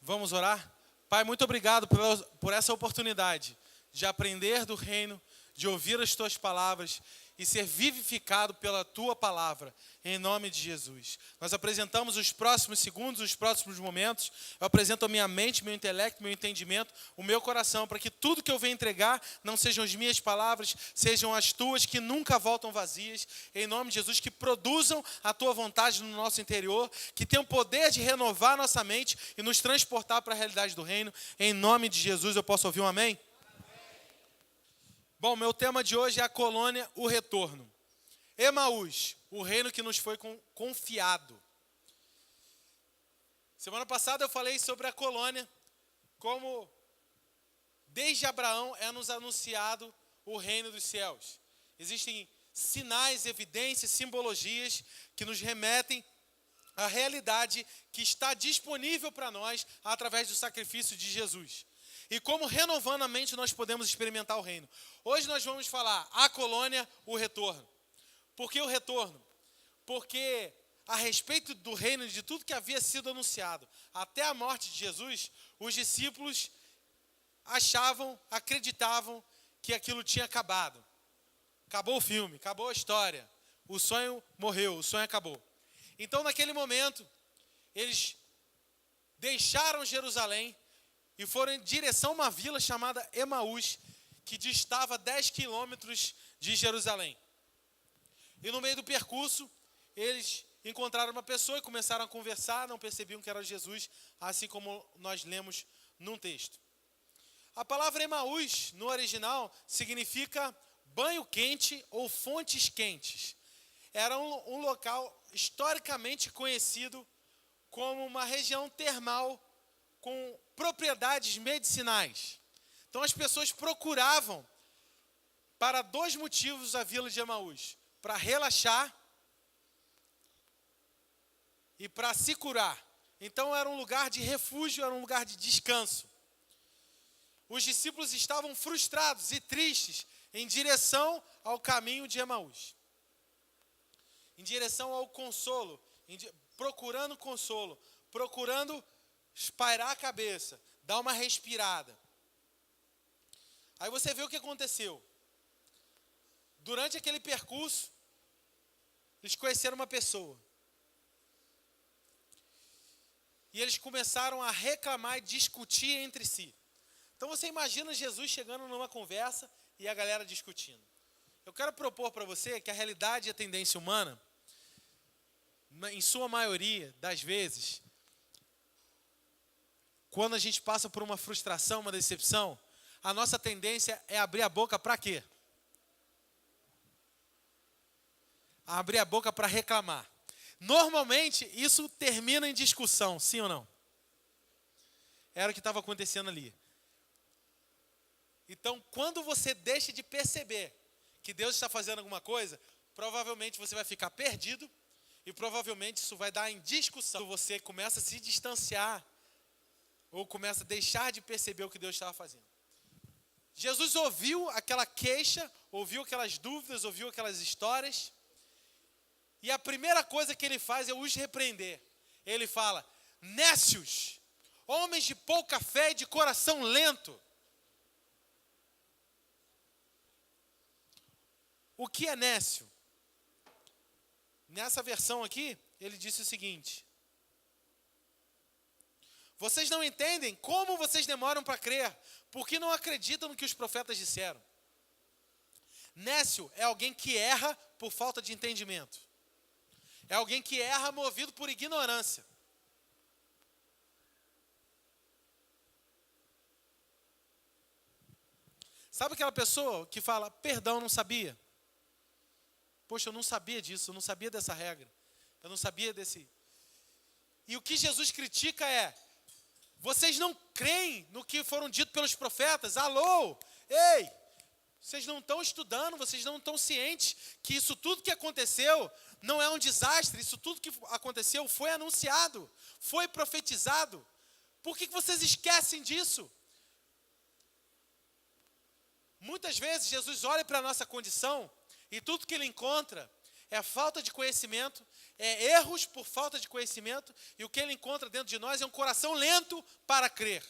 Vamos orar? Pai, muito obrigado por essa oportunidade de aprender do reino, de ouvir as tuas palavras e ser vivificado pela tua palavra, em nome de Jesus. Nós apresentamos os próximos segundos, os próximos momentos. Eu apresento a minha mente, meu intelecto, meu entendimento, o meu coração, para que tudo que eu venha entregar não sejam as minhas palavras, sejam as tuas, que nunca voltam vazias, em nome de Jesus, que produzam a tua vontade no nosso interior, que tenham poder de renovar nossa mente e nos transportar para a realidade do reino. Em nome de Jesus, eu posso ouvir um amém? Bom, meu tema de hoje é a colônia, o retorno. Emaús, o reino que nos foi confiado. Semana passada eu falei sobre a colônia, como desde Abraão é nos anunciado o reino dos céus. Existem sinais, evidências, simbologias que nos remetem à realidade que está disponível para nós através do sacrifício de Jesus. E como renovando a mente nós podemos experimentar o reino. Hoje nós vamos falar a colônia, o retorno. Por que o retorno? Porque a respeito do reino, de tudo que havia sido anunciado, até a morte de Jesus, os discípulos acreditavam que aquilo tinha acabado. Acabou o filme, acabou a história. O sonho morreu, o sonho acabou. Então naquele momento, eles deixaram Jerusalém e foram em direção a uma vila chamada Emaús, que distava 10 quilômetros de Jerusalém. E no meio do percurso, eles encontraram uma pessoa e começaram a conversar, não percebiam que era Jesus, assim como nós lemos num texto. A palavra Emaús, no original, significa banho quente ou fontes quentes. Era um local historicamente conhecido como uma região termal com propriedades medicinais. Então as pessoas procuravam, para dois motivos, a vila de Emaús: para relaxar e para se curar. Então era um lugar de refúgio, era um lugar de descanso. Os discípulos estavam frustrados e tristes em direção ao caminho de Emaús, em direção ao consolo, procurando consolo, procurando espairar a cabeça, dar uma respirada. Aí você vê o que aconteceu. Durante aquele percurso, eles conheceram uma pessoa. E eles começaram a reclamar e discutir entre si. Então você imagina Jesus chegando numa conversa e a galera discutindo. Eu quero propor para você que a realidade e a tendência humana, em sua maioria das vezes, quando a gente passa por uma frustração, uma decepção, a nossa tendência é abrir a boca para quê? Abrir a boca para reclamar. Normalmente, isso termina em discussão, sim ou não? Era o que estava acontecendo ali. Então, quando você deixa de perceber que Deus está fazendo alguma coisa, provavelmente você vai ficar perdido e provavelmente isso vai dar em discussão. Você começa a se distanciar ou começa a deixar de perceber o que Deus estava fazendo. Jesus ouviu aquela queixa, ouviu aquelas dúvidas, ouviu aquelas histórias. E a primeira coisa que ele faz é os repreender. Ele fala: nécios, homens de pouca fé e de coração lento. O que é nécio? Nessa versão aqui, ele disse o seguinte: vocês não entendem como vocês demoram para crer, porque não acreditam no que os profetas disseram. Nécio é alguém que erra por falta de entendimento. É alguém que erra movido por ignorância. Sabe aquela pessoa que fala: perdão, eu não sabia. Poxa, eu não sabia disso, eu não sabia dessa regra. Eu não sabia desse... E o que Jesus critica é: vocês não creem no que foram dito pelos profetas? Alô? Ei! Vocês não estão estudando, vocês não estão cientes que isso tudo que aconteceu não é um desastre. Isso tudo que aconteceu foi anunciado, foi profetizado. Por que vocês esquecem disso? Muitas vezes Jesus olha para a nossa condição e tudo que ele encontra é falta de conhecimento, é erros por falta de conhecimento, e o que ele encontra dentro de nós é um coração lento para crer.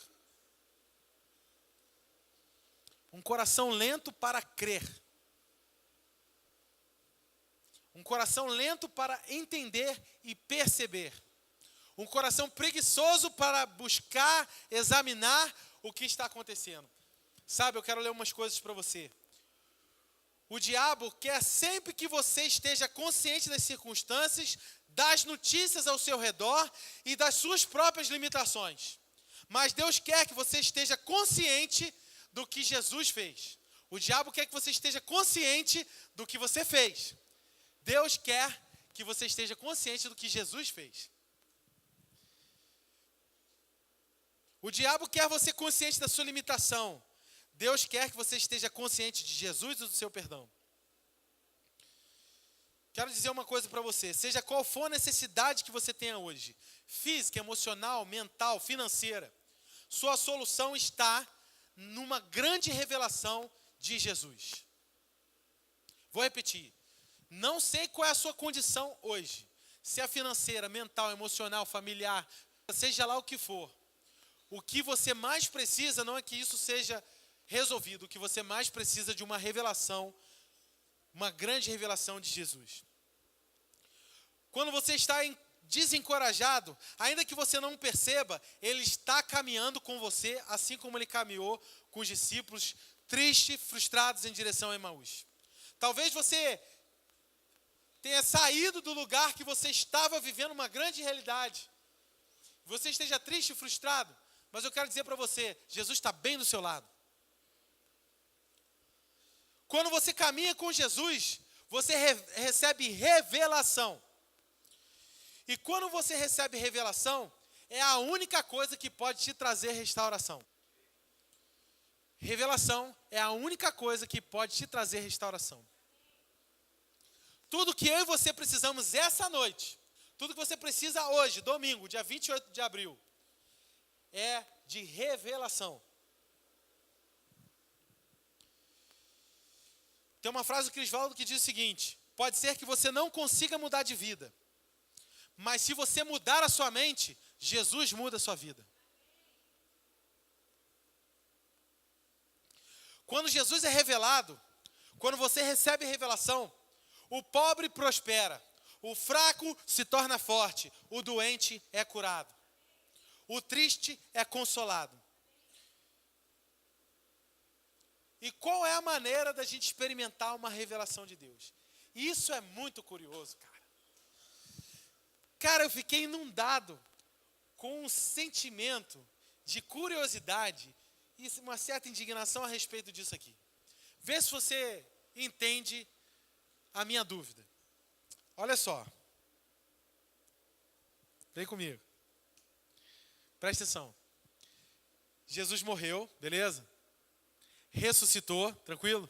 Um coração lento para crer. Um coração lento para entender e perceber. Um coração preguiçoso para buscar, examinar o que está acontecendo. Sabe, eu quero ler umas coisas para você. O diabo quer sempre que você esteja consciente das circunstâncias, das notícias ao seu redor e das suas próprias limitações. Mas Deus quer que você esteja consciente do que Jesus fez. O diabo quer que você esteja consciente do que você fez. Deus quer que você esteja consciente do que Jesus fez. O diabo quer você consciente da sua limitação. Deus quer que você esteja consciente de Jesus e do seu perdão. Quero dizer uma coisa para você. Seja qual for a necessidade que você tenha hoje, física, emocional, mental, financeira, sua solução está numa grande revelação de Jesus. Vou repetir. Não sei qual é a sua condição hoje. Se é financeira, mental, emocional, familiar, seja lá o que for. O que você mais precisa não é que isso seja resolvido. O que você mais precisa é de uma revelação, uma grande revelação de Jesus. Quando você está desencorajado, ainda que você não perceba, Ele está caminhando com você, assim como Ele caminhou com os discípulos, tristes, frustrados em direção a Emaús. Talvez você tenha saído do lugar que você estava vivendo uma grande realidade. Você esteja triste e frustrado, mas eu quero dizer para você, Jesus está bem do seu lado. Quando você caminha com Jesus, você recebe revelação. E quando você recebe revelação, é a única coisa que pode te trazer restauração. Revelação é a única coisa que pode te trazer restauração. Tudo que eu e você precisamos essa noite, tudo que você precisa hoje, domingo, dia 28 de abril, é de revelação. Tem uma frase do Crisvaldo que diz o seguinte: pode ser que você não consiga mudar de vida, mas se você mudar a sua mente, Jesus muda a sua vida. Quando Jesus é revelado, quando você recebe revelação, o pobre prospera, o fraco se torna forte, o doente é curado, o triste é consolado. E qual é a maneira da gente experimentar uma revelação de Deus? Isso é muito curioso, cara. Cara, eu fiquei inundado com um sentimento de curiosidade e uma certa indignação a respeito disso aqui. Vê se você entende a minha dúvida. Olha só. Vem comigo. Presta atenção. Jesus morreu, beleza? Ressuscitou, tranquilo?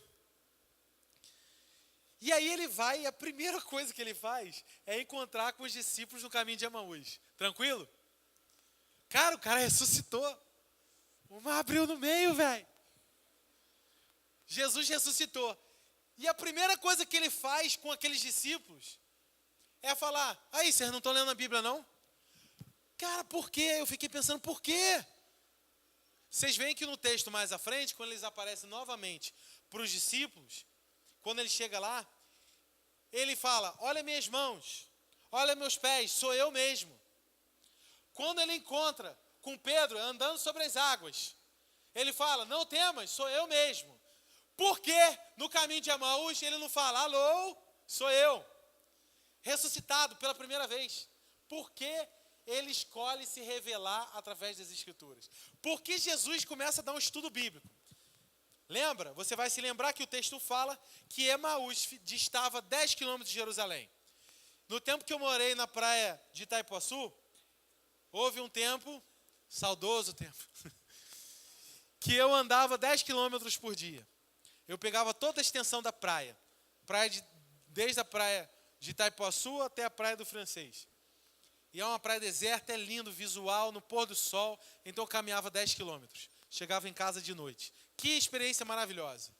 E aí ele vai, e a primeira coisa que ele faz é encontrar com os discípulos no caminho de Emaús. Tranquilo? Cara, o cara ressuscitou. O mar abriu no meio, velho. Jesus ressuscitou. E a primeira coisa que ele faz com aqueles discípulos é falar: aí, vocês não estão lendo a Bíblia, não? Cara, por quê? Eu fiquei pensando, por quê? Vocês veem que no texto mais à frente, quando eles aparecem novamente para os discípulos, quando ele chega lá, ele fala: olha minhas mãos, olha meus pés, sou eu mesmo. Quando ele encontra com Pedro andando sobre as águas, ele fala: não temas, sou eu mesmo. Por que no caminho de Emaús ele não fala: alô, sou eu, ressuscitado pela primeira vez? Por que ele escolhe se revelar através das Escrituras? Porque Jesus começa a dar um estudo bíblico. Lembra? Você vai se lembrar que o texto fala que Emaús distava 10 quilômetros de Jerusalém. No tempo que eu morei na praia de Itaipuaçu, houve um tempo, saudoso tempo, que eu andava 10 quilômetros por dia. Eu pegava toda a extensão da praia, desde a praia de Itaipuaçu até a praia do Francês. E é uma praia deserta, é lindo, visual, no pôr do sol. Então eu caminhava 10 quilômetros. Chegava em casa de noite. Que experiência maravilhosa.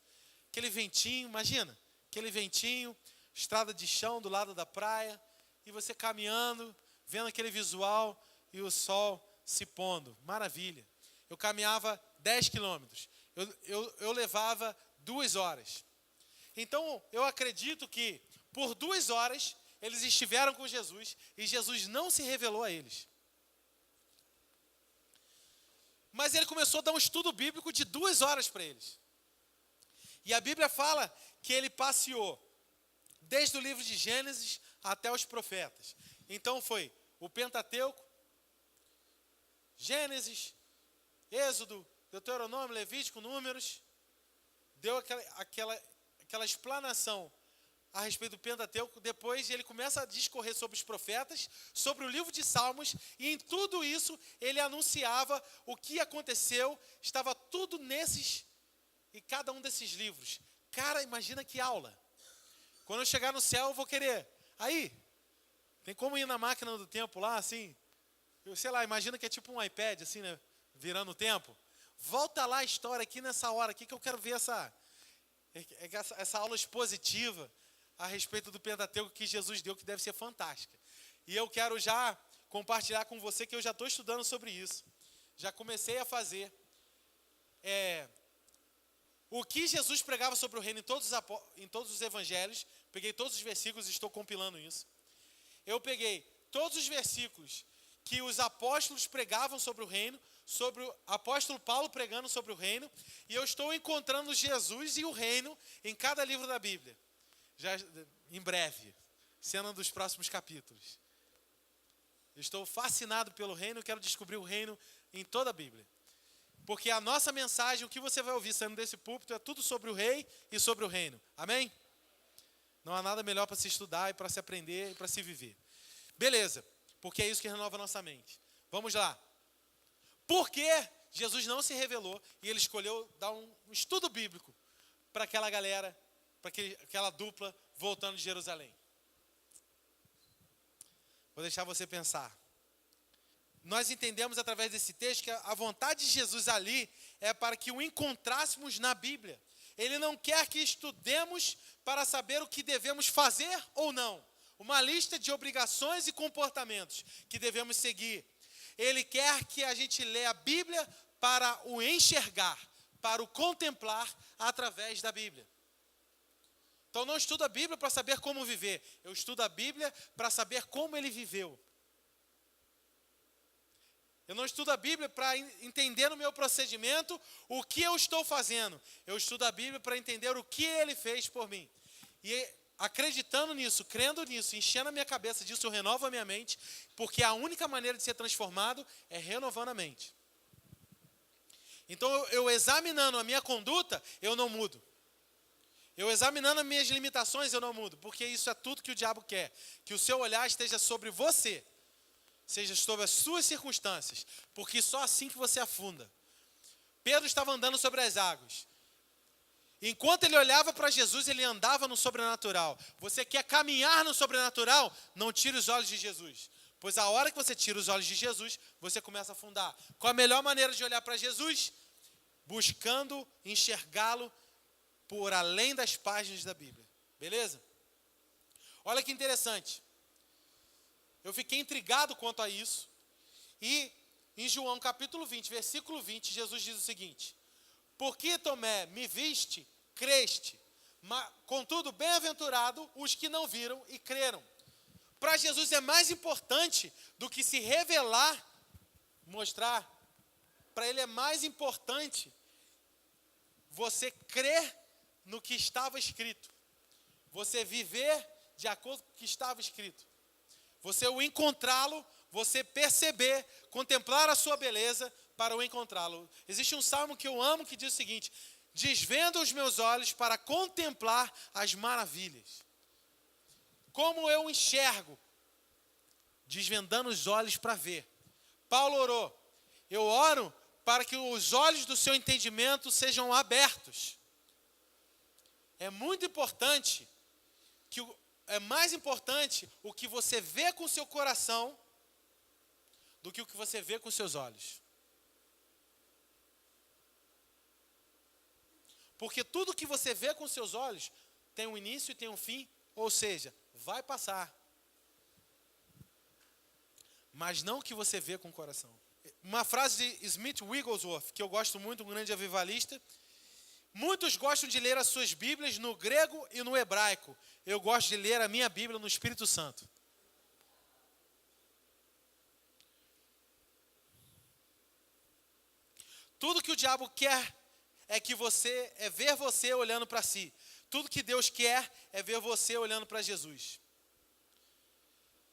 Aquele ventinho, imagina, aquele ventinho, estrada de chão do lado da praia, e você caminhando, vendo aquele visual e o sol se pondo. Maravilha. Eu caminhava 10 quilômetros. Eu levava 2 horas. Então, eu acredito que por 2 horas eles estiveram com Jesus e Jesus não se revelou a eles. Mas ele começou a dar um estudo bíblico de 2 horas para eles. E a Bíblia fala que ele passeou desde o livro de Gênesis até os profetas. Então foi o Pentateuco, Gênesis, Êxodo, Deuteronômio, Levítico, Números. Deu aquela explanação a respeito do Pentateuco. Depois ele começa a discorrer sobre os profetas, sobre o livro de Salmos, e em tudo isso ele anunciava o que aconteceu. Estava tudo nesses e cada um desses livros. Cara, imagina que aula. Quando eu chegar no céu eu vou querer. Aí, tem como ir na máquina do tempo lá, assim? Eu sei lá, imagina que é tipo um iPad, assim, né? Virando o tempo. Volta lá a história aqui nessa hora aqui que eu quero ver essa aula expositiva a respeito do Pentateuco que Jesus deu, que deve ser fantástica. E eu quero já compartilhar com você que eu já estou estudando sobre isso. Já comecei a fazer. O que Jesus pregava sobre o reino em todos os evangelhos. Peguei todos os versículos e estou compilando isso. Eu peguei todos os versículos que os apóstolos pregavam sobre o reino, sobre o apóstolo Paulo pregando sobre o reino, e eu estou encontrando Jesus e o reino em cada livro da Bíblia. Já em breve, cena dos próximos capítulos. Eu estou fascinado pelo reino, quero descobrir o reino em toda a Bíblia. Porque a nossa mensagem, o que você vai ouvir saindo desse púlpito, é tudo sobre o rei e sobre o reino. Amém? Não há nada melhor para se estudar e para se aprender e para se viver. Beleza, porque é isso que renova a nossa mente. Vamos lá. Por que Jesus não se revelou e ele escolheu dar um estudo bíblico para aquela galera, para aquela dupla voltando de Jerusalém? Vou deixar você pensar. Nós entendemos através desse texto que a vontade de Jesus ali é para que o encontrássemos na Bíblia. Ele não quer que estudemos para saber o que devemos fazer ou não. Uma lista de obrigações e comportamentos que devemos seguir. Ele quer que a gente leia a Bíblia para o enxergar, para o contemplar através da Bíblia. Então não estudo a Bíblia para saber como viver. Eu estudo a Bíblia para saber como ele viveu. Eu não estudo a Bíblia para entender no meu procedimento o que eu estou fazendo. Eu estudo a Bíblia para entender o que ele fez por mim. E acreditando nisso, crendo nisso, enchendo a minha cabeça disso, eu renovo a minha mente, porque a única maneira de ser transformado é renovando a mente. Então, eu examinando a minha conduta, eu não mudo. Eu examinando as minhas limitações, eu não mudo, porque isso é tudo que o diabo quer. Que o seu olhar esteja sobre você, seja sobre as suas circunstâncias, porque só assim que você afunda. Pedro estava andando sobre as águas. Enquanto ele olhava para Jesus, ele andava no sobrenatural. Você quer caminhar no sobrenatural? Não tire os olhos de Jesus. Pois a hora que você tira os olhos de Jesus, você começa a afundar. Qual a melhor maneira de olhar para Jesus? Buscando enxergá-lo por além das páginas da Bíblia. Beleza? Olha que interessante. Eu fiquei intrigado quanto a isso. E em João capítulo 20, versículo 20, Jesus diz o seguinte: por que, Tomé, me viste, creste? Contudo, bem-aventurado os que não viram e creram. Para Jesus é mais importante do que se revelar, mostrar. Para ele é mais importante você crer no que estava escrito. Você viver de acordo com o que estava escrito. Você o encontrá-lo, você perceber, contemplar a sua beleza para o encontrá-lo. Existe um salmo que eu amo que diz o seguinte: desvendo os meus olhos para contemplar as maravilhas. Como eu enxergo? Desvendando os olhos para ver. Paulo orou: eu oro para que os olhos do seu entendimento sejam abertos. É muito importante, é mais importante o que você vê com o seu coração do que o que você vê com os seus olhos. Porque tudo que você vê com os seus olhos tem um início e tem um fim, Ou seja, vai passar. Mas não o que você vê com o coração. Uma frase de Smith Wigglesworth, que eu gosto muito, um grande avivalista. Muitos gostam de ler as suas Bíblias no grego e no hebraico. Eu gosto de ler a minha Bíblia no Espírito Santo. Tudo que o diabo quer é ver você olhando para si. Tudo que Deus quer é ver você olhando para Jesus.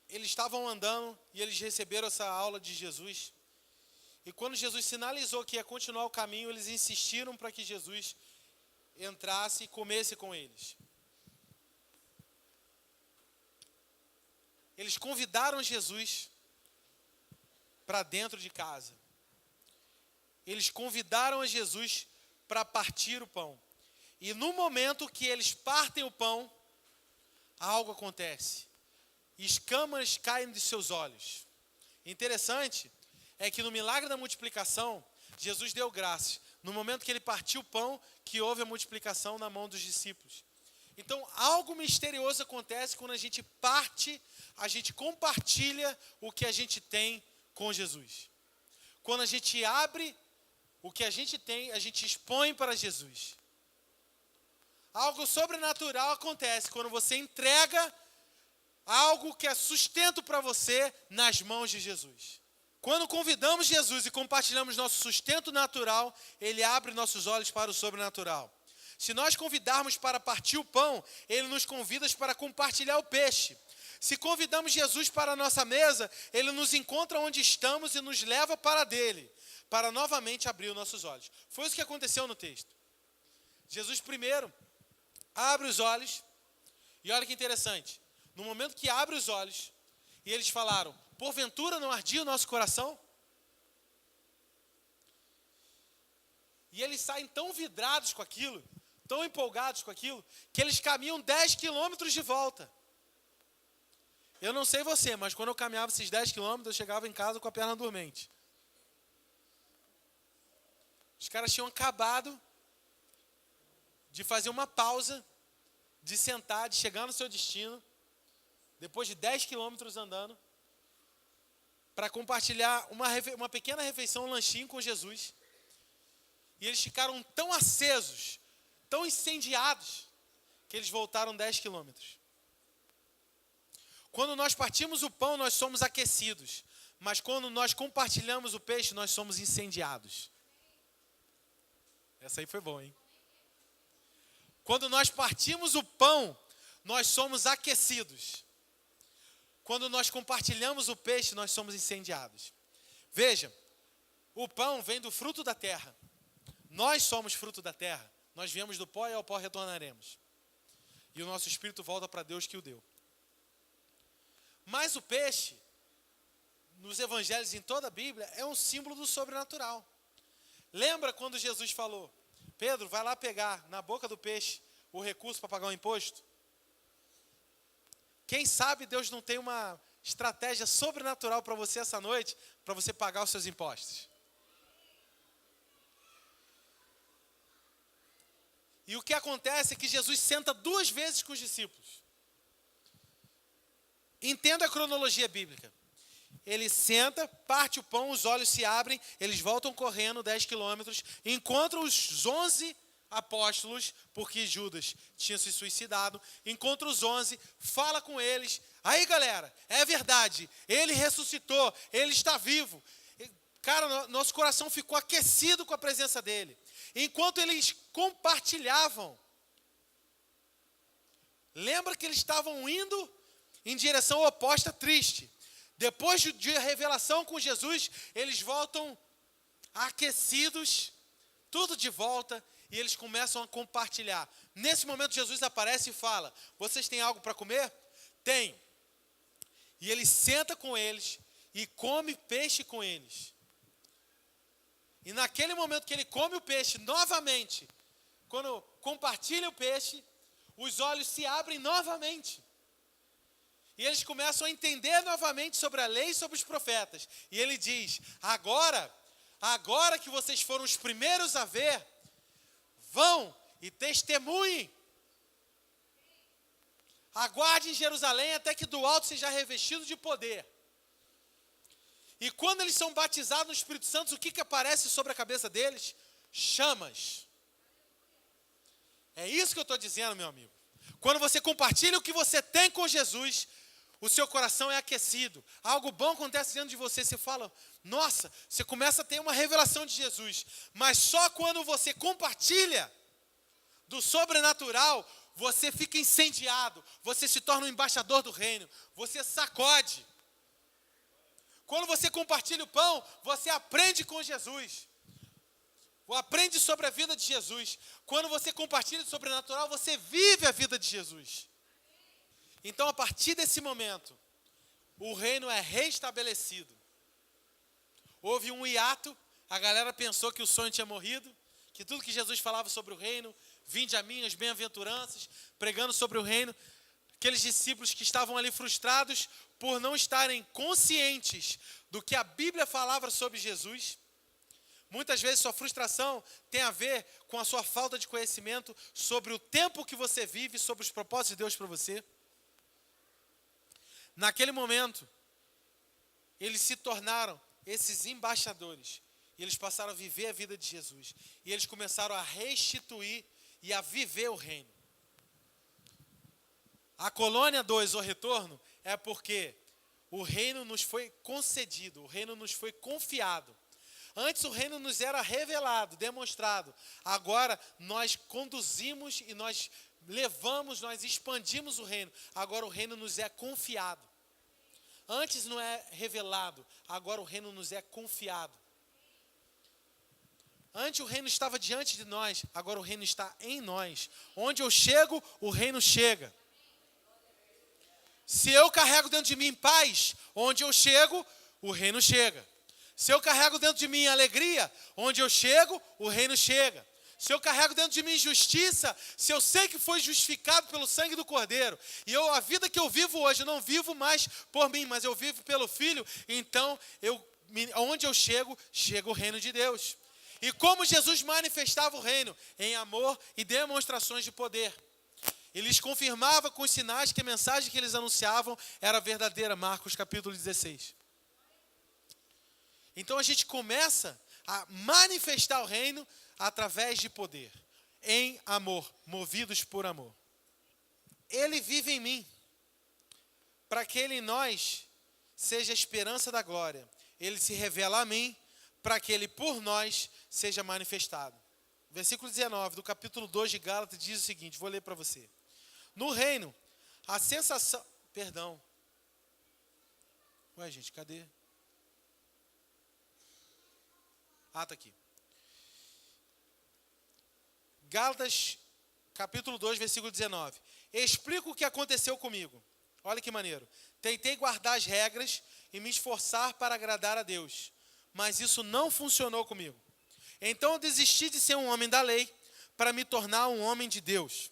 Eles estavam andando e eles receberam essa aula de Jesus. E quando Jesus sinalizou que ia continuar o caminho, eles insistiram para que Jesus entrasse e comesse com eles. Eles convidaram Jesus para dentro de casa. Eles convidaram a Jesus para partir o pão. E no momento que eles partem o pão, algo acontece. Escamas caem de seus olhos. Interessante é que no milagre da multiplicação, Jesus deu graças. No momento que ele partiu o pão, que houve a multiplicação na mão dos discípulos. Então, algo misterioso acontece quando a gente parte, a gente compartilha o que a gente tem com Jesus. Quando a gente abre o que a gente tem, a gente expõe para Jesus. Algo sobrenatural acontece quando você entrega algo que é sustento para você nas mãos de Jesus. Quando convidamos Jesus e compartilhamos nosso sustento natural, Ele abre nossos olhos para o sobrenatural. Se nós convidarmos para partir o pão, Ele nos convida para compartilhar o peixe. Se convidamos Jesus para a nossa mesa, Ele nos encontra onde estamos e nos leva para dele, para novamente abrir os nossos olhos. Foi isso que aconteceu no texto. Jesus primeiro abre os olhos, e olha que interessante, no momento que abre os olhos, e eles falaram, porventura não ardia o nosso coração? E eles saem tão vidrados com aquilo, tão empolgados com aquilo, que eles caminham 10 quilômetros de volta. Eu não sei você, mas quando eu caminhava esses 10 quilômetros, eu chegava em casa com a perna dormente. Os caras tinham acabado de fazer uma pausa, de sentar, de chegar no seu destino, depois de 10 quilômetros andando, para compartilhar uma pequena refeição, um lanchinho com Jesus. E eles ficaram tão acesos, tão incendiados, que eles voltaram 10 quilômetros. Quando nós partimos o pão, nós somos aquecidos. Mas quando nós compartilhamos o peixe, nós somos incendiados. Essa aí foi boa, hein? Quando nós partimos o pão, nós somos aquecidos. Quando nós compartilhamos o peixe, nós somos incendiados. Veja, o pão vem do fruto da terra. Nós somos fruto da terra. Nós viemos do pó e ao pó retornaremos. E o nosso espírito volta para Deus que o deu. Mas o peixe, nos evangelhos em toda a Bíblia, é um símbolo do sobrenatural. Lembra quando Jesus falou, Pedro, vai lá pegar na boca do peixe o recurso para pagar o imposto? Quem sabe Deus não tem uma estratégia sobrenatural para você essa noite, para você pagar os seus impostos. E o que acontece é que Jesus senta 2 vezes com os discípulos. Entenda a cronologia bíblica. Ele senta, parte o pão, os olhos se abrem, eles voltam correndo 10 quilômetros, encontram os 11 apóstolos, porque Judas tinha se suicidado, encontra os 11, fala com eles, aí galera, é verdade, ele ressuscitou, ele está vivo. Cara, nosso coração ficou aquecido com a presença dele. Enquanto eles compartilhavam, lembra que eles estavam indo em direção oposta, triste. Depois de revelação com Jesus, eles voltam aquecidos, tudo de volta, e eles começam a compartilhar. Nesse momento, Jesus aparece e fala, vocês têm algo para comer? Tem. E ele senta com eles e come peixe com eles. E naquele momento que ele come o peixe, novamente, quando compartilha o peixe, os olhos se abrem novamente. E eles começam a entender novamente sobre a lei e sobre os profetas. E ele diz, agora que vocês foram os primeiros a ver, vão e testemunhem. Aguarde em Jerusalém até que do alto seja revestido de poder. E quando eles são batizados no Espírito Santo, o que aparece sobre a cabeça deles? Chamas. É isso que eu estou dizendo, meu amigo. Quando você compartilha o que você tem com Jesus, o seu coração é aquecido. Algo bom acontece dentro de você. Você fala, nossa, você começa a ter uma revelação de Jesus. Mas só quando você compartilha do sobrenatural, você fica incendiado. Você se torna um embaixador do reino. Você sacode. Quando você compartilha o pão, você aprende com Jesus. Aprende sobre a vida de Jesus. Quando você compartilha o sobrenatural, você vive a vida de Jesus. Então, a partir desse momento, o reino é restabelecido. Houve um hiato, a galera pensou que o sonho tinha morrido, que tudo que Jesus falava sobre o reino, vinde a mim as bem-aventuranças, pregando sobre o reino, aqueles discípulos que estavam ali frustrados por não estarem conscientes do que a Bíblia falava sobre Jesus. Muitas vezes sua frustração tem a ver com a sua falta de conhecimento sobre o tempo que você vive, sobre os propósitos de Deus para você. Naquele momento, eles se tornaram esses embaixadores. E eles passaram a viver a vida de Jesus. E eles começaram a restituir e a viver o reino. A colônia 2, o retorno, é porque o reino nos foi concedido, o reino nos foi confiado. Antes o reino nos era revelado, demonstrado. Agora nós conduzimos e nós levamos, nós expandimos o reino. Agora o reino nos é confiado. Antes não é revelado, agora o reino nos é confiado. Antes o reino estava diante de nós, agora o reino está em nós. Onde eu chego, o reino chega. Se eu carrego dentro de mim paz, onde eu chego, o reino chega. Se eu carrego dentro de mim alegria, onde eu chego, o reino chega. Se eu carrego dentro de mim justiça, se eu sei que foi justificado pelo sangue do Cordeiro, e a vida que eu vivo hoje, eu não vivo mais por mim, mas eu vivo pelo Filho, então, onde eu chego, chega o reino de Deus. E como Jesus manifestava o reino? Em amor e demonstrações de poder. Eles confirmavam com os sinais que a mensagem que eles anunciavam era verdadeira. Marcos capítulo 16. Então a gente começa a manifestar o reino através de poder. Em amor, movidos por amor. Ele vive em mim. Para que ele em nós seja a esperança da glória. Ele se revela a mim para que ele por nós seja manifestado. Versículo 19 do capítulo 2 de Gálatas diz o seguinte, vou ler para você. No reino, a sensação... Perdão. Ué, gente, cadê? Ah, está aqui. Gálatas, capítulo 2, versículo 19. Explico o que aconteceu comigo. Olha que maneiro. Tentei guardar as regras e me esforçar para agradar a Deus. Mas isso não funcionou comigo. Então eu desisti de ser um homem da lei para me tornar um homem de Deus.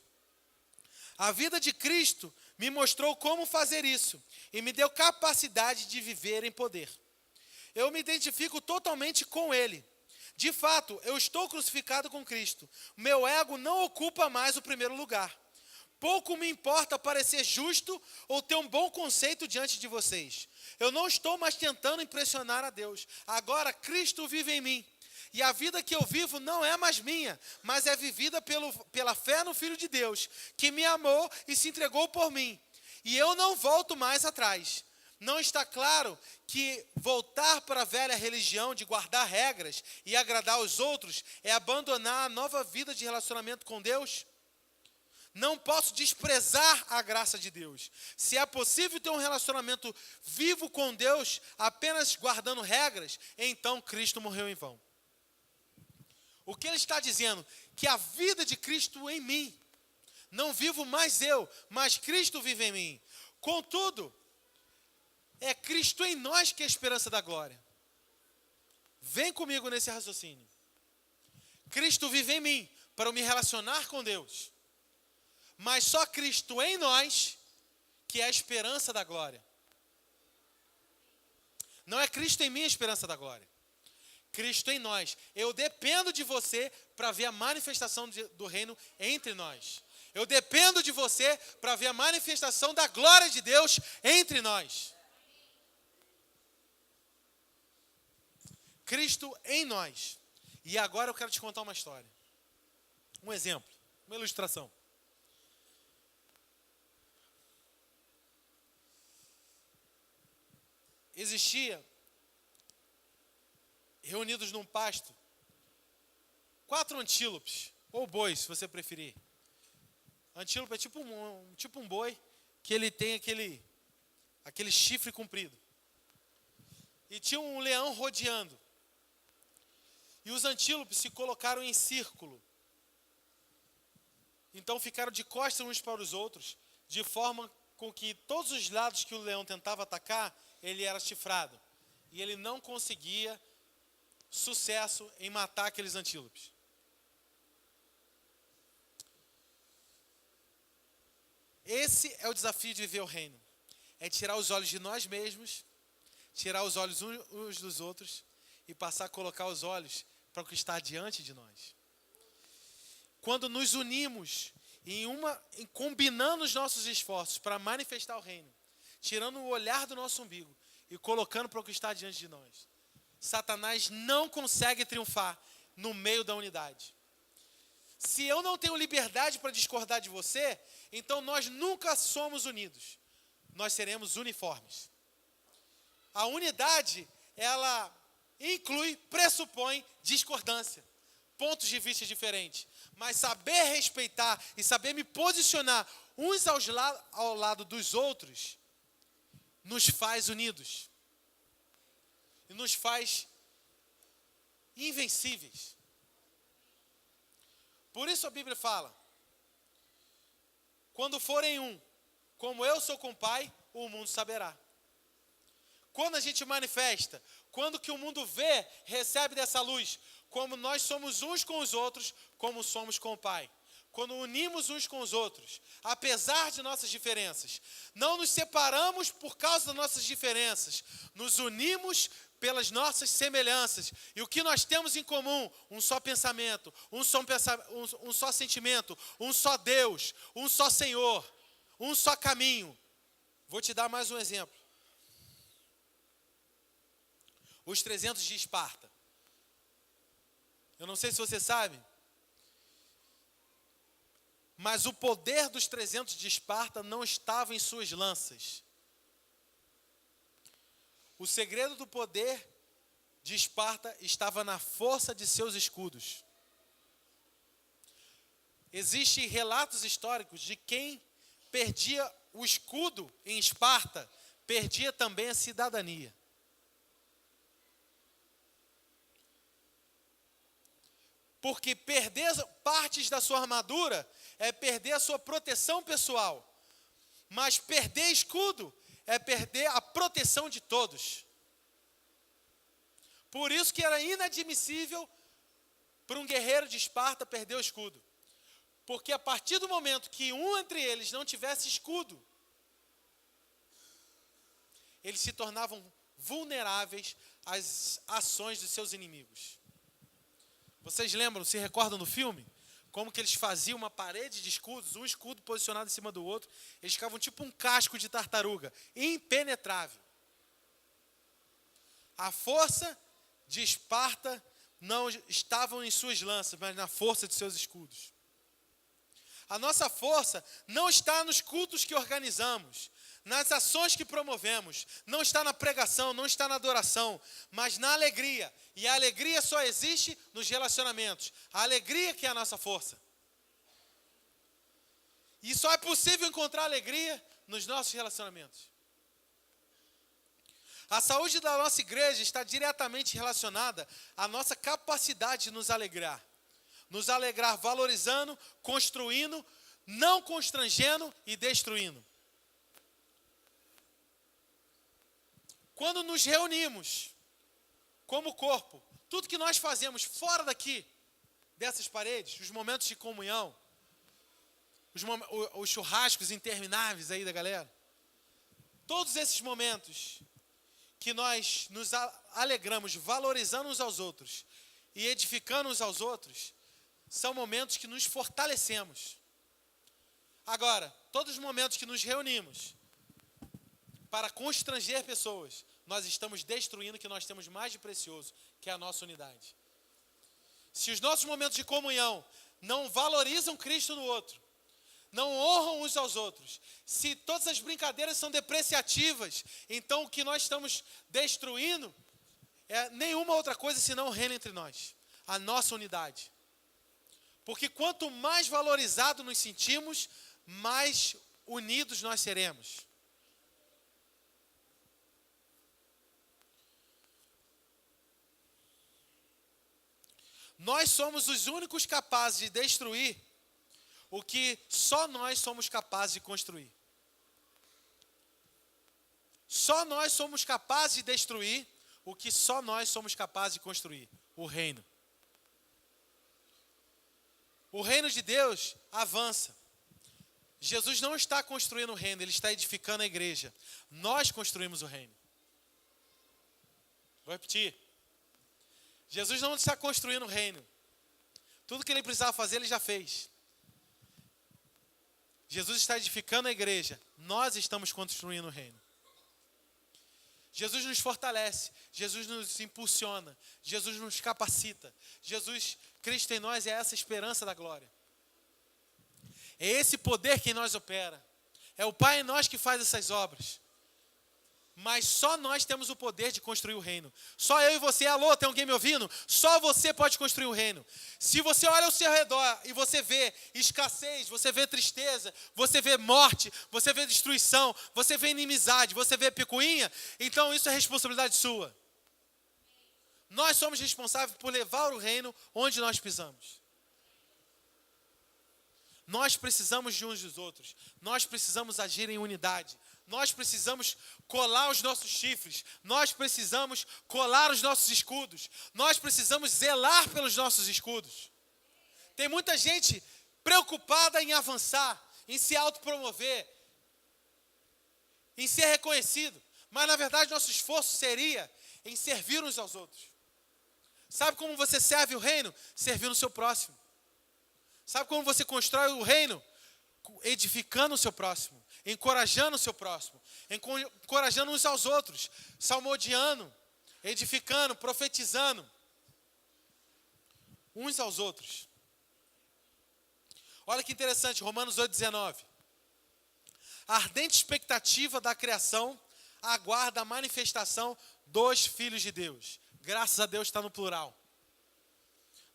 A vida de Cristo me mostrou como fazer isso e me deu capacidade de viver em poder. Eu me identifico totalmente com Ele. De fato, eu estou crucificado com Cristo. Meu ego não ocupa mais o primeiro lugar. Pouco me importa parecer justo ou ter um bom conceito diante de vocês. Eu não estou mais tentando impressionar a Deus. Agora Cristo vive em mim. E a vida que eu vivo não é mais minha, mas é vivida pela fé no Filho de Deus, que me amou e se entregou por mim. E eu não volto mais atrás. Não está claro que voltar para a velha religião de guardar regras e agradar aos outros é abandonar a nova vida de relacionamento com Deus? Não posso desprezar a graça de Deus. Se é possível ter um relacionamento vivo com Deus apenas guardando regras, então Cristo morreu em vão. O que ele está dizendo? Que a vida de Cristo em mim. Não vivo mais eu, mas Cristo vive em mim. Contudo, é Cristo em nós que é a esperança da glória. Vem comigo nesse raciocínio. Cristo vive em mim para eu me relacionar com Deus. Mas só Cristo em nós que é a esperança da glória. Não é Cristo em mim a esperança da glória. Cristo em nós. Eu dependo de você para ver a manifestação do reino entre nós. Eu dependo de você para ver a manifestação da glória de Deus entre nós. Cristo em nós. E agora eu quero te contar uma história. Um exemplo, uma ilustração. Existia, reunidos num pasto, 4 antílopes, ou bois, se você preferir. Antílope é tipo um boi, que ele tem aquele chifre comprido. E tinha um leão rodeando. E os antílopes se colocaram em círculo. Então ficaram de costas uns para os outros, de forma com que todos os lados que o leão tentava atacar, ele era chifrado. E ele não conseguia sucesso em matar aqueles antílopes. Esse é o desafio de viver o reino. É tirar os olhos de nós mesmos, tirar os olhos uns dos outros e passar a colocar os olhos para o que está diante de nós. Quando nos unimos em combinando os nossos esforços para manifestar o reino, tirando o olhar do nosso umbigo e colocando para o que está diante de nós, Satanás não consegue triunfar no meio da unidade. Se eu não tenho liberdade para discordar de você, então nós nunca somos unidos. Nós seremos uniformes. A unidade, ela pressupõe discordância, pontos de vista diferentes. Mas saber respeitar e saber me posicionar uns ao lado dos outros, nos faz unidos. E nos faz invencíveis. Por isso a Bíblia fala, quando forem um, como eu sou com o Pai, o mundo saberá. Quando a gente manifesta, quando que o mundo vê, recebe dessa luz, como nós somos uns com os outros, como somos com o Pai. Quando unimos uns com os outros, apesar de nossas diferenças, não nos separamos por causa das nossas diferenças, nos unimos pelas nossas semelhanças. E o que nós temos em comum? Um só pensamento, um só sentimento, um só Deus, um só Senhor, um só caminho. Vou te dar mais um exemplo. Os 300 de Esparta. Eu não sei se você sabe, mas o poder dos 300 de Esparta não estava em suas lanças. O segredo do poder de Esparta estava na força de seus escudos. Existem relatos históricos de quem perdia o escudo em Esparta, perdia também a cidadania. Porque perder partes da sua armadura é perder a sua proteção pessoal. Mas perder escudo é perder a proteção de todos. Por isso que era inadmissível para um guerreiro de Esparta perder o escudo. Porque a partir do momento que um entre eles não tivesse escudo, eles se tornavam vulneráveis às ações dos seus inimigos. Vocês lembram, se recordam do filme? Como que eles faziam uma parede de escudos, um escudo posicionado em cima do outro. Eles ficavam tipo um casco de tartaruga, impenetrável. A força de Esparta não estava em suas lanças, mas na força de seus escudos. A nossa força não está nos cultos que organizamos, nas ações que promovemos, não está na pregação, não está na adoração, mas na alegria. E a alegria só existe nos relacionamentos. A alegria que é a nossa força. E só é possível encontrar alegria nos nossos relacionamentos. A saúde da nossa igreja está diretamente relacionada à nossa capacidade de nos alegrar. Nos alegrar valorizando, construindo, não constrangendo e destruindo. Quando nos reunimos como corpo, tudo que nós fazemos fora daqui, dessas paredes, os momentos de comunhão, os churrascos intermináveis aí da galera, todos esses momentos que nós nos alegramos, valorizando uns aos outros e edificando uns aos outros, são momentos que nos fortalecemos. Agora, todos os momentos que nos reunimos para constranger pessoas, nós estamos destruindo o que nós temos mais de precioso, que é a nossa unidade. Se os nossos momentos de comunhão não valorizam Cristo no outro, não honram uns aos outros, se todas as brincadeiras são depreciativas, então o que nós estamos destruindo é nenhuma outra coisa senão o reino entre nós, a nossa unidade. Porque quanto mais valorizado nos sentimos, mais unidos nós seremos. Nós somos os únicos capazes de destruir o que só nós somos capazes de construir. Só nós somos capazes de destruir o que só nós somos capazes de construir, o reino. O reino de Deus avança. Jesus não está construindo o reino, ele está edificando a igreja. Nós construímos o reino. Vou repetir. Jesus não está construindo o reino. Tudo que ele precisava fazer, ele já fez. Jesus está edificando a igreja. Nós estamos construindo o reino. Jesus nos fortalece. Jesus nos impulsiona. Jesus nos capacita. Jesus, Cristo em nós, é essa esperança da glória. É esse poder que em nós opera. É o Pai em nós que faz essas obras. Mas só nós temos o poder de construir o reino. Só eu e você, alô, tem alguém me ouvindo? Só você pode construir o reino. Se você olha ao seu redor e você vê escassez, você vê tristeza, você vê morte, você vê destruição, você vê inimizade, você vê picuinha, então isso é responsabilidade sua. Nós somos responsáveis por levar o reino onde nós pisamos. Nós precisamos de uns dos outros. Nós precisamos agir em unidade. Nós precisamos colar os nossos chifres. Nós precisamos colar os nossos escudos. Nós precisamos zelar pelos nossos escudos. Tem muita gente preocupada em avançar, em se autopromover, em ser reconhecido. Mas na verdade nosso esforço seria em servir uns aos outros. Sabe como você serve o reino? Servindo o seu próximo. Sabe como você constrói o reino? Edificando o seu próximo, encorajando o seu próximo, encorajando uns aos outros, salmodiando, edificando, profetizando uns aos outros. Olha que interessante, Romanos 8,19. A ardente expectativa da criação aguarda a manifestação dos filhos de Deus. Graças a Deus está no plural.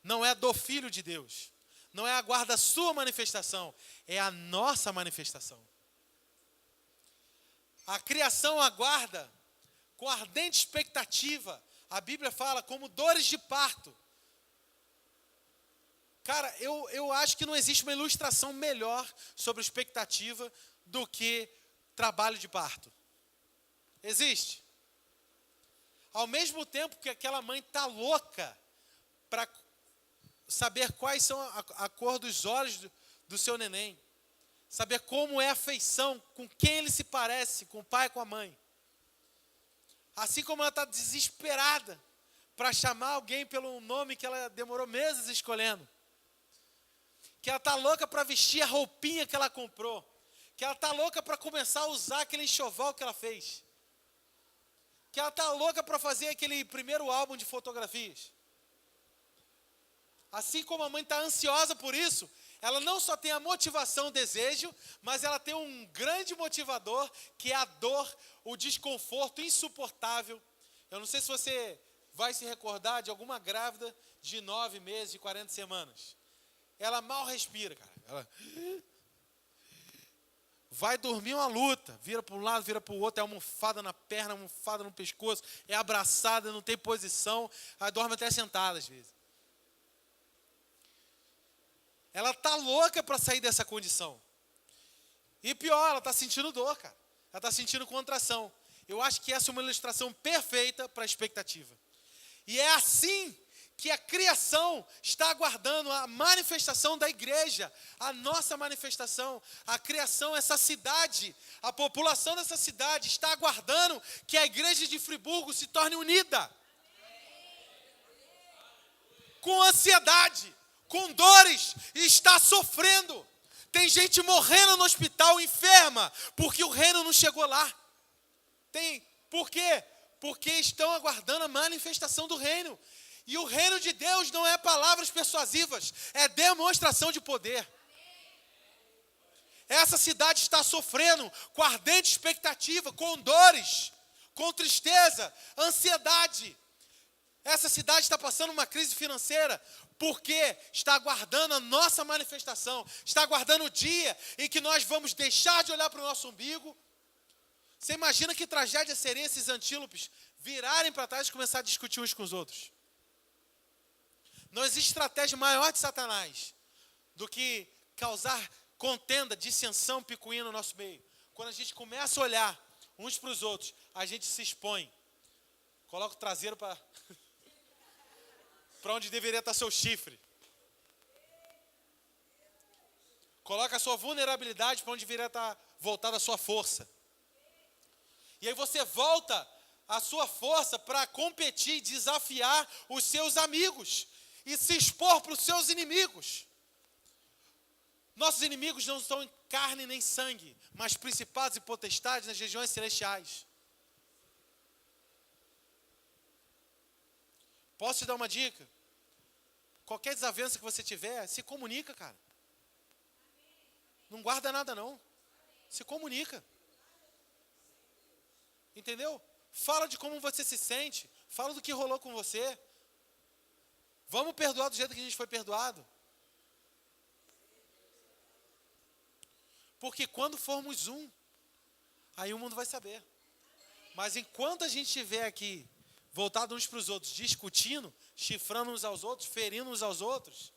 Não é do Filho de Deus. Não é aguarda a sua manifestação, é a nossa manifestação. A criação aguarda com ardente expectativa. A Bíblia fala como dores de parto. Cara, eu acho que não existe uma ilustração melhor sobre expectativa do que trabalho de parto. Existe? Ao mesmo tempo que aquela mãe está louca para saber quais são a cor dos olhos do seu neném. Saber como é a feição, com quem ele se parece, com o pai e com a mãe. Assim como ela está desesperada para chamar alguém pelo nome que ela demorou meses escolhendo. Que ela está louca para vestir a roupinha que ela comprou. Que ela está louca para começar a usar aquele enxoval que ela fez. Que ela está louca para fazer aquele primeiro álbum de fotografias. Assim como a mãe está ansiosa por isso, ela não só tem a motivação, o desejo, mas ela tem um grande motivador, que é a dor, o desconforto insuportável. Eu não sei se você vai se recordar de alguma grávida de 9 meses, de 40 semanas. Ela mal respira, cara. Ela vai dormir uma luta, vira para um lado, vira para o outro, é almofada na perna, almofada no pescoço, é abraçada, não tem posição, ela dorme até sentada às vezes. Ela está louca para sair dessa condição. E pior, ela está sentindo dor, cara. Ela está sentindo contração. Eu acho que essa é uma ilustração perfeita para a expectativa. E é assim que a criação está aguardando a manifestação da igreja, a nossa manifestação, a criação, essa cidade, a população dessa cidade está aguardando que a igreja de Friburgo se torne unida. Com ansiedade, com dores, e está sofrendo. Tem gente morrendo no hospital, enferma, porque o reino não chegou lá. Por quê? Porque estão aguardando a manifestação do reino. E o reino de Deus não é palavras persuasivas, é demonstração de poder. Essa cidade está sofrendo com ardente expectativa, com dores, com tristeza, ansiedade. Essa cidade está passando uma crise financeira, porque está aguardando a nossa manifestação, está aguardando o dia em que nós vamos deixar de olhar para o nosso umbigo. Você imagina que tragédia seria esses antílopes virarem para trás e começar a discutir uns com os outros? Não existe estratégia maior de Satanás do que causar contenda, dissensão, picuinha no nosso meio. Quando a gente começa a olhar uns para os outros, a gente se expõe. Coloca o traseiro para onde deveria estar seu chifre. Coloca a sua vulnerabilidade para onde deveria estar voltada a sua força. E aí você volta a sua força para competir, desafiar os seus amigos e se expor para os seus inimigos. Nossos inimigos não são em carne nem sangue, mas principados e potestades nas regiões celestiais. Posso te dar uma dica? Qualquer desavença que você tiver, se comunica, cara. Não guarda nada, não. Se comunica. Entendeu? Fala de como você se sente. Fala do que rolou com você. Vamos perdoar do jeito que a gente foi perdoado. Porque quando formos um, aí o mundo vai saber. Mas enquanto a gente estiver aqui, voltado uns para os outros, discutindo, chifrando uns aos outros, ferindo uns aos outros,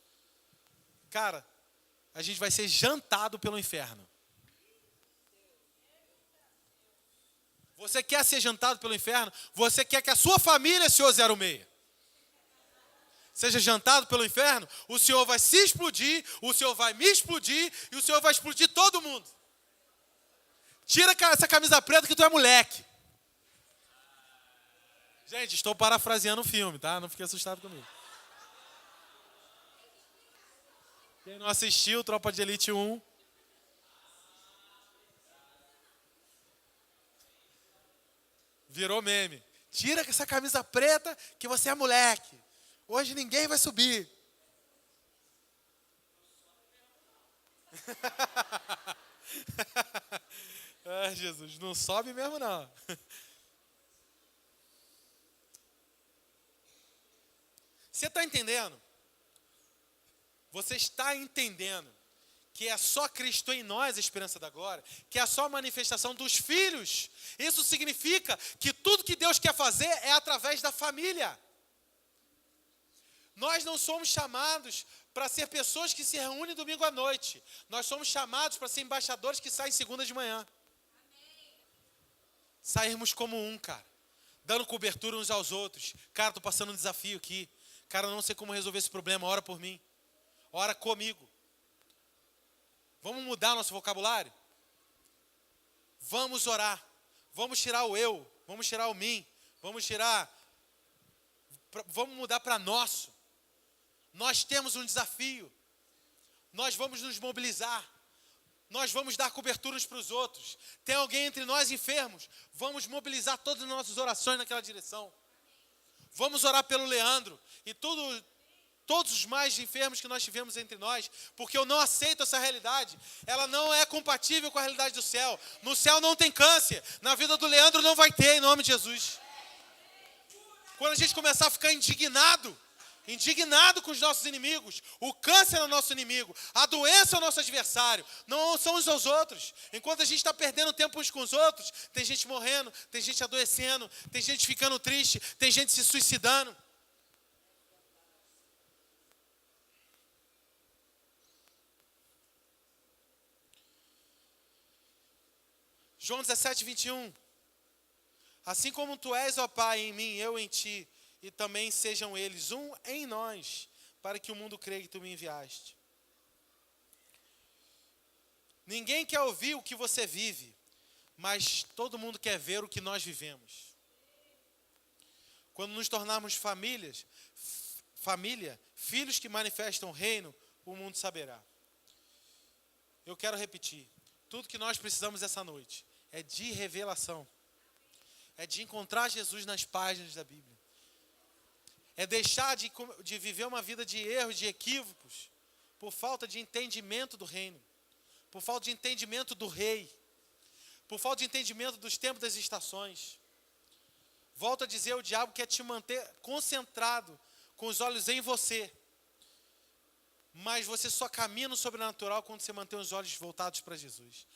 cara, a gente vai ser jantado pelo inferno. Você quer ser jantado pelo inferno? Você quer que a sua família, Senhor 06, seja jantado pelo inferno? O Senhor vai se explodir, o Senhor vai me explodir e o Senhor vai explodir todo mundo. Tira essa camisa preta que tu é moleque. Gente, estou parafraseando o filme, tá? Não fique assustado comigo. Quem não assistiu, Tropa de Elite 1. Virou meme. Tira essa camisa preta que você é moleque. Hoje ninguém vai subir. Ai, Jesus, não sobe mesmo não. Você está entendendo? Você está entendendo que é só Cristo em nós a esperança da glória, que é só a manifestação dos filhos. Isso significa que tudo que Deus quer fazer é através da família. Nós não somos chamados para ser pessoas que se reúnem domingo à noite. Nós somos chamados para ser embaixadores que saem segunda de manhã. Sairmos como um, cara. Dando cobertura uns aos outros. Cara, estou passando um desafio aqui. Cara, eu não sei como resolver esse problema. Ora por mim. Ora comigo. Vamos mudar nosso vocabulário? Vamos orar. Vamos tirar o eu. Vamos tirar o mim. Vamos mudar para nosso. Nós temos um desafio. Nós vamos nos mobilizar. Nós vamos dar cobertura uns para os outros. Tem alguém entre nós enfermos? Vamos mobilizar todas as nossas orações naquela direção. Vamos orar pelo Leandro e todos os mais enfermos que nós tivemos entre nós, porque eu não aceito essa realidade. Ela não é compatível com a realidade do céu. No céu não tem câncer. Na vida do Leandro não vai ter, em nome de Jesus. Quando a gente começar a ficar indignado com os nossos inimigos, o câncer é o nosso inimigo, a doença é o nosso adversário, não são uns aos outros. Enquanto a gente está perdendo tempo uns com os outros, tem gente morrendo, tem gente adoecendo, tem gente ficando triste, tem gente se suicidando. João 17, 21. Assim como tu és, ó Pai, em mim, eu em ti, e também sejam eles um em nós, para que o mundo creia que tu me enviaste. Ninguém quer ouvir o que você vive, mas todo mundo quer ver o que nós vivemos. Quando nos tornarmos família, filhos que manifestam o reino, o mundo saberá. Eu quero repetir. Tudo que nós precisamos essa noite é de revelação. É de encontrar Jesus nas páginas da Bíblia. É deixar de viver uma vida de erros, de equívocos, por falta de entendimento do reino, por falta de entendimento do rei, por falta de entendimento dos tempos das estações. Volto a dizer, o diabo quer te manter concentrado, com os olhos em você. Mas você só caminha no sobrenatural quando você mantém os olhos voltados para Jesus.